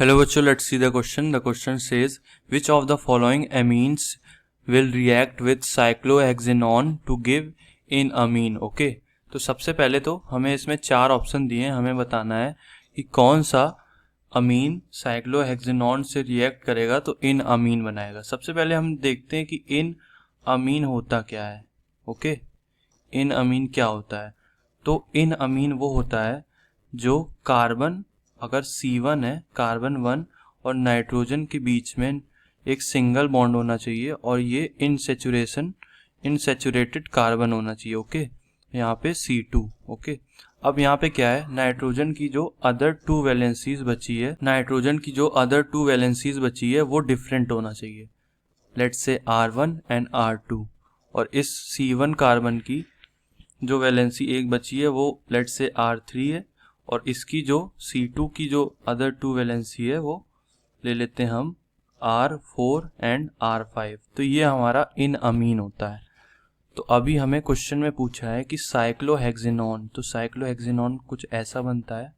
Hello बच्चों, let's see the question. The question says which of the following amines will react with cyclohexanone to give enamine. Okay, तो सबसे पहले तो हमें इसमें चार ऑप्शन दिए हैं, हमें बताना है कि कौन सा अमीन साइक्लोहेक्सेनॉन से रिएक्ट करेगा तो enamine बनाएगा। सबसे पहले हम देखते हैं कि enamine होता क्या है। ओके, enamine क्या होता है? तो enamine वो होता है जो कार्बन, अगर C1 है, कार्बन 1 और नाइट्रोजन के बीच में एक सिंगल बॉन्ड होना चाहिए और ये इनसैचुरेटेड कार्बन होना चाहिए। ओके, यहाँ पे C2। ओके, अब यहाँ पे क्या है, नाइट्रोजन की जो अदर टू वैलेंसीज बची है वो डिफरेंट होना चाहिए। Let's say R1 and R2, और इस C1 कार्बन की जो वैलेंसी एक बची है वो लेट्स से R3 है, और इसकी जो C2 की जो अदर टू वैलेंसी है वो ले लेते हैं हम R4 एंड R5। तो ये हमारा enamine होता है। तो अभी हमें क्वेश्चन में पूछा है कि साइक्लोहेक्सेनॉन, तो साइक्लोहेक्सेनॉन कुछ ऐसा बनता है।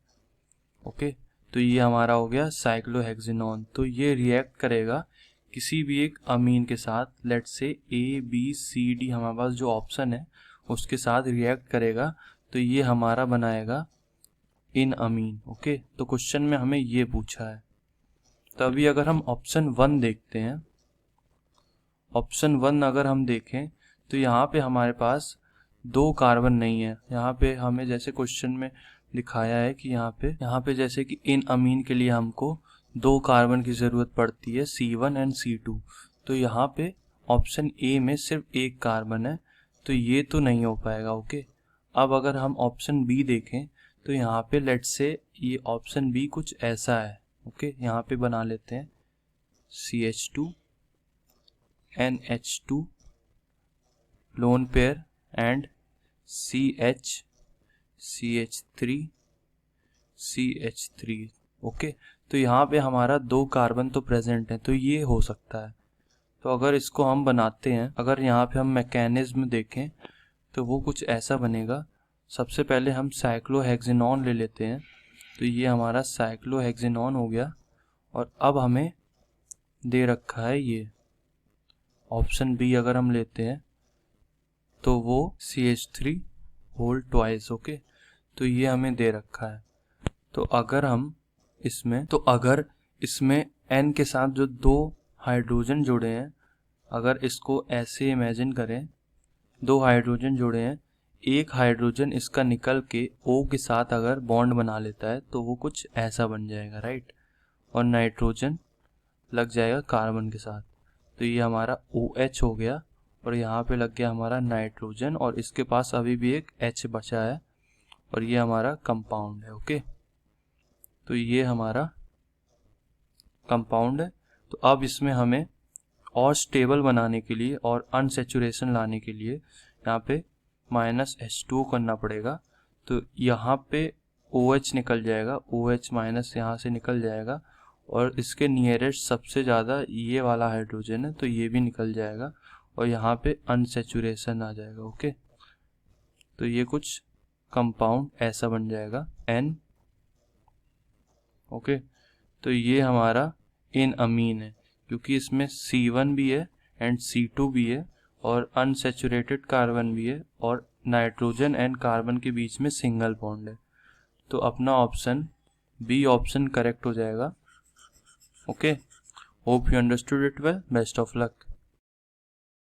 ओके, तो ये हमारा हो गया साइक्लोहेक्सेनॉन। तो ये रिएक्ट करेगा किसी भी एक अमीन के साथ, लेट्स से ABCD हमारे पास जो ऑप्शन है उसके साथ रिएक्ट करेगा, तो ये हमारा बनाएगा enamine। ओके, तो क्वेश्चन में हमें ये पूछा है। तो अभी अगर हम ऑप्शन 1 देखते हैं, ऑप्शन 1 अगर हम देखें तो यहाँ पे हमारे पास दो कार्बन नहीं है। यहाँ पे हमें जैसे क्वेश्चन में दिखाया है कि यहाँ पे जैसे कि enamine के लिए हमको दो कार्बन की ज़रूरत पड़ती है, C1 एंड C2। तो यहाँ पे ऑप्शन ए में सिर्फ एक कार्बन है, तो ये तो नहीं हो पाएगा। ओके, अब अगर हम ऑप्शन बी देखें तो यहाँ पे लेट्स से ये ऑप्शन बी कुछ ऐसा है। ओके, यहाँ पे बना लेते हैं CH2 NH2 lone pair and CH3 okay, तो यहाँ पे हमारा दो कार्बन तो प्रेजेंट है, तो ये हो सकता है। तो अगर इसको हम बनाते हैं, अगर यहाँ पे हम मैकेनिज्म देखें तो वो कुछ ऐसा बनेगा। सबसे पहले हम साइक्लोहेक्सेनॉन ले लेते हैं, तो ये हमारा साइक्लोहेक्सेनॉन हो गया। और अब हमें दे रखा है ये ऑप्शन बी, अगर हम लेते हैं तो वो CH3 होल ट्वाइस। ओके, तो ये हमें दे रखा है। तो अगर इसमें N के साथ जो दो हाइड्रोजन जुड़े हैं, अगर इसको ऐसे इमेजिन करें, दो हाइड्रोजन जुड़े हैं, एक हाइड्रोजन इसका निकल के O के साथ अगर बॉन्ड बना लेता है तो वो कुछ ऐसा बन जाएगा, राइट, और नाइट्रोजन लग जाएगा कार्बन के साथ, तो ये हमारा OH हो गया। और यहाँ पे लग गया हमारा नाइट्रोजन, और इसके पास अभी भी एक H बचा है, और ये हमारा कंपाउंड है। ओके, तो ये हमारा कंपाउंड है। तो अब इसमें हमें और स्टेबल बनाने के लिए और अनसेचुरेशन लाने के लिए यहाँ पे -H2 करना पड़ेगा। तो यहाँ पे OH निकल जाएगा, OH माइनस यहाँ से निकल जाएगा, और इसके नियरेस्ट सबसे ज़्यादा ये वाला हाइड्रोजन है, तो ये भी निकल जाएगा, और यहाँ पे अनसेचुरेशन आ जाएगा। ओके, तो ये कुछ कंपाउंड ऐसा बन जाएगा N। ओके, तो ये हमारा enamine है, क्योंकि इसमें C1 भी है एंड C2 भी है, और अनसेचुरेटेड कार्बन भी है, और नाइट्रोजन एंड कार्बन के बीच में सिंगल बॉन्ड है। तो अपना ऑप्शन बी ऑप्शन करेक्ट हो जाएगा। Okay, hope you understood it well, best of luck.